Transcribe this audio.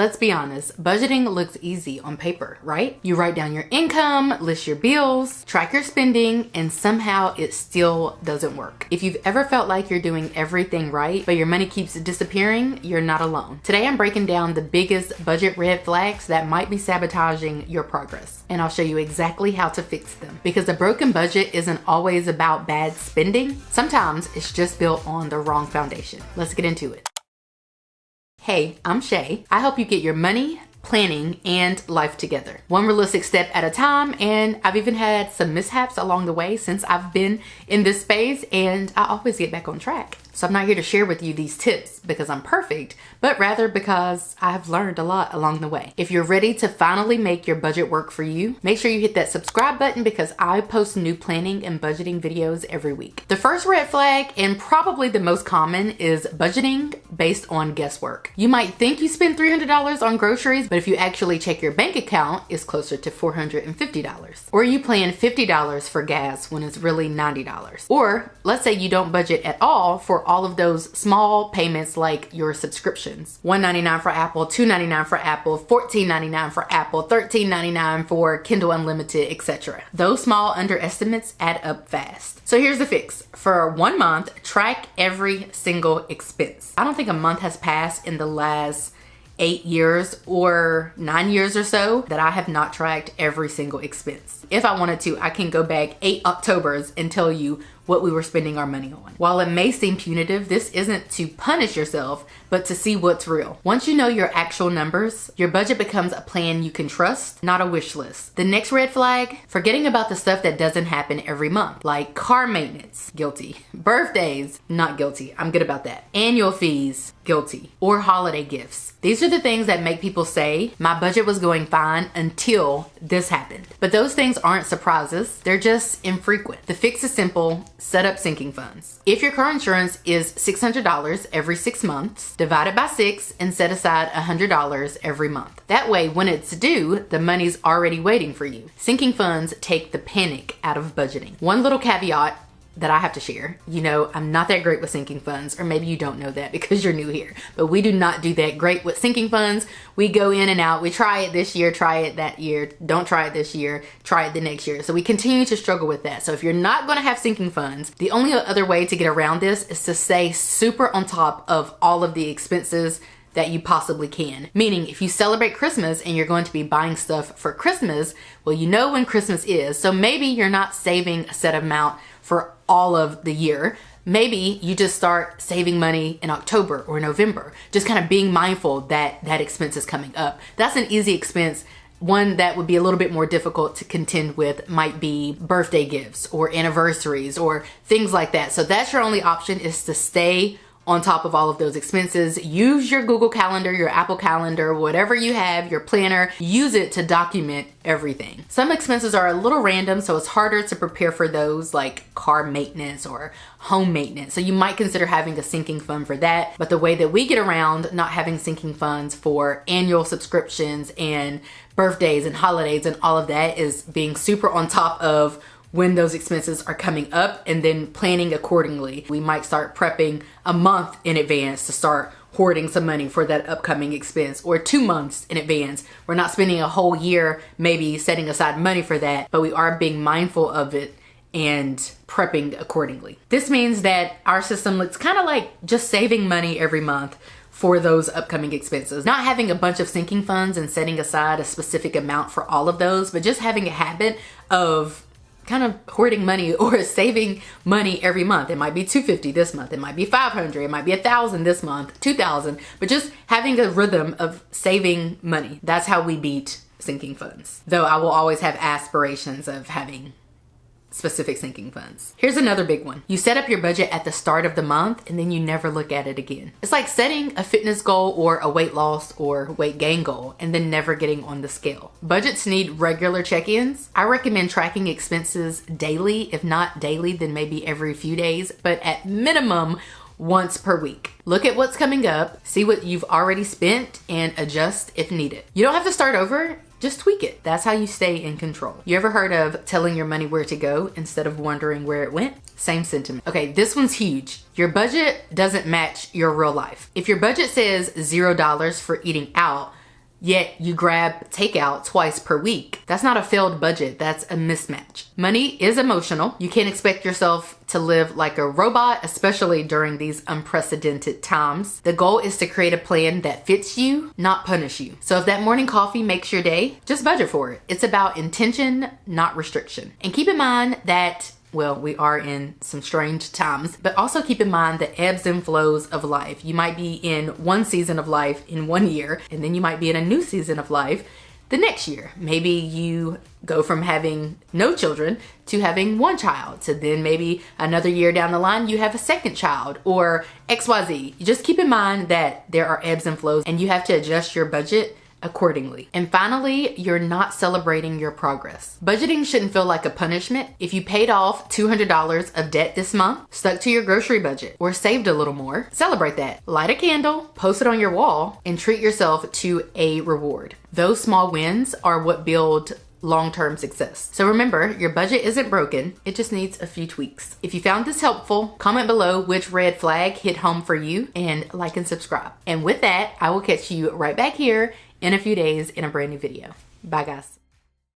let's be honest, budgeting looks easy on paper, right? You write down your income, list your bills, track your spending, and somehow it still doesn't work. If you've ever felt like you're doing everything right, but your money keeps disappearing, you're not alone. Today I'm breaking down the biggest budget red flags that might be sabotaging your progress, and I'll show you exactly how to fix them. Because a broken budget isn't always about bad spending. Sometimes it's just built on the wrong foundation. Let's get into it. Hey, I'm Shay. I help you get your money, planning, and life together, one realistic step at a time. And I've even had some mishaps along the way since I've been in this space, and I always get back on track. So I'm not here to share with you these tips because I'm perfect, but rather because I've learned a lot along the way. If you're ready to finally make your budget work for you, make sure you hit that subscribe button because I post new planning and budgeting videos every week. The first red flag, and probably the most common, is budgeting based on guesswork. You might think you spend $300 on groceries, but if you actually check your bank account, it's closer to $450. Or you plan $50 for gas when it's really $90. Or let's say you don't budget at all for all of those small payments like your subscriptions. $1.99 for Apple, $2.99 for Apple, $14.99 for Apple, $13.99 for Kindle Unlimited, etc. Those small underestimates add up fast. So here's the fix. For 1 month, track every single expense. I don't think a month has passed in the last 8 years or 9 years or so that I have not tracked every single expense. If I wanted to, I can go back 8 Octobers and tell you what we were spending our money on. While it may seem punitive, this isn't to punish yourself, but to see what's real. Once you know your actual numbers, your budget becomes a plan you can trust, not a wish list. The next red flag, forgetting about the stuff that doesn't happen every month, like car maintenance, guilty. Birthdays, not guilty. I'm good about that. Annual fees, guilty. Or holiday gifts. These are the things that make people say, my budget was going fine until this happened. But those things aren't surprises, they're just infrequent. The fix is simple, set up sinking funds. If your car insurance is $600 every 6 months, divide it by 6 and set aside $100 every month. That way, when it's due, the money's already waiting for you. Sinking funds take the panic out of budgeting. One little caveat that I have to share. You know, I'm not that great with sinking funds, or maybe you don't know that because you're new here, but we do not do that great with sinking funds. We go in and out. We try it this year, try it that year, don't try it this year, try it the next year. So we continue to struggle with that. So if you're not going to have sinking funds, the only other way to get around this is to stay super on top of all of the expenses that you possibly can. Meaning, if you celebrate Christmas and you're going to be buying stuff for Christmas, well, you know when Christmas is. So maybe you're not saving a set amount for all of the year. Maybe you just start saving money in October or November, just kind of being mindful that that expense is coming up. That's an easy expense. One that would be a little bit more difficult to contend with might be birthday gifts or anniversaries or things like that. So that's your only option, is to stay on top of all of those expenses. Use your Google Calendar, your Apple Calendar, whatever you have, your planner, use it to document everything. Some expenses are a little random, so it's harder to prepare for those, like car maintenance or home maintenance. So you might consider having a sinking fund for that. But the way that we get around not having sinking funds for annual subscriptions and birthdays and holidays and all of that is being super on top of when those expenses are coming up and then planning accordingly. We might start prepping a month in advance to start hoarding some money for that upcoming expense, or 2 months in advance. We're not spending a whole year maybe setting aside money for that, but we are being mindful of it and prepping accordingly. This means that our system looks kind of like just saving money every month for those upcoming expenses. Not having a bunch of sinking funds and setting aside a specific amount for all of those, but just having a habit of kind of hoarding money or saving money every month. It might be $250 this month, it might be $500, it might be $1,000 this month, $2,000, but just having a rhythm of saving money. That's how we beat sinking funds. Though I will always have aspirations of having specific sinking funds. Here's another big one. You set up your budget at the start of the month and then you never look at it again. It's like setting a fitness goal or a weight loss or weight gain goal and then never getting on the scale. Budgets need regular check-ins. I recommend tracking expenses daily. If not daily, then maybe every few days, but at minimum once per week. Look at what's coming up, see what you've already spent, and adjust if needed. You don't have to start over. Just tweak it. That's how you stay in control. You ever heard of telling your money where to go instead of wondering where it went? Same sentiment. Okay, this one's huge. Your budget doesn't match your real life. If your budget says $0 for eating out, yet you grab takeout twice per week. That's not a failed budget, that's a mismatch. Money is emotional. You can't expect yourself to live like a robot, especially during these unprecedented times. The goal is to create a plan that fits you, not punish you. So if that morning coffee makes your day, just budget for it. It's about intention, not restriction. And keep in mind that, well, we are in some strange times, but also keep in mind the ebbs and flows of life. You might be in one season of life in 1 year, and then you might be in a new season of life the next year. Maybe you go from having no children to having one child, to then maybe another year down the line you have a second child, or XYZ. You just keep in mind that there are ebbs and flows and you have to adjust your budget accordingly. And finally, you're not celebrating your progress. Budgeting shouldn't feel like a punishment. If you paid off $200 of debt this month, stuck to your grocery budget, or saved a little more, celebrate that. Light a candle, post it on your wall, and treat yourself to a reward. Those small wins are what build long-term success. So remember, your budget isn't broken, it just needs a few tweaks. If you found this helpful, comment below which red flag hit home for you, and like and subscribe. And with that, I will catch you right back here in a few days in a brand new video. Bye guys.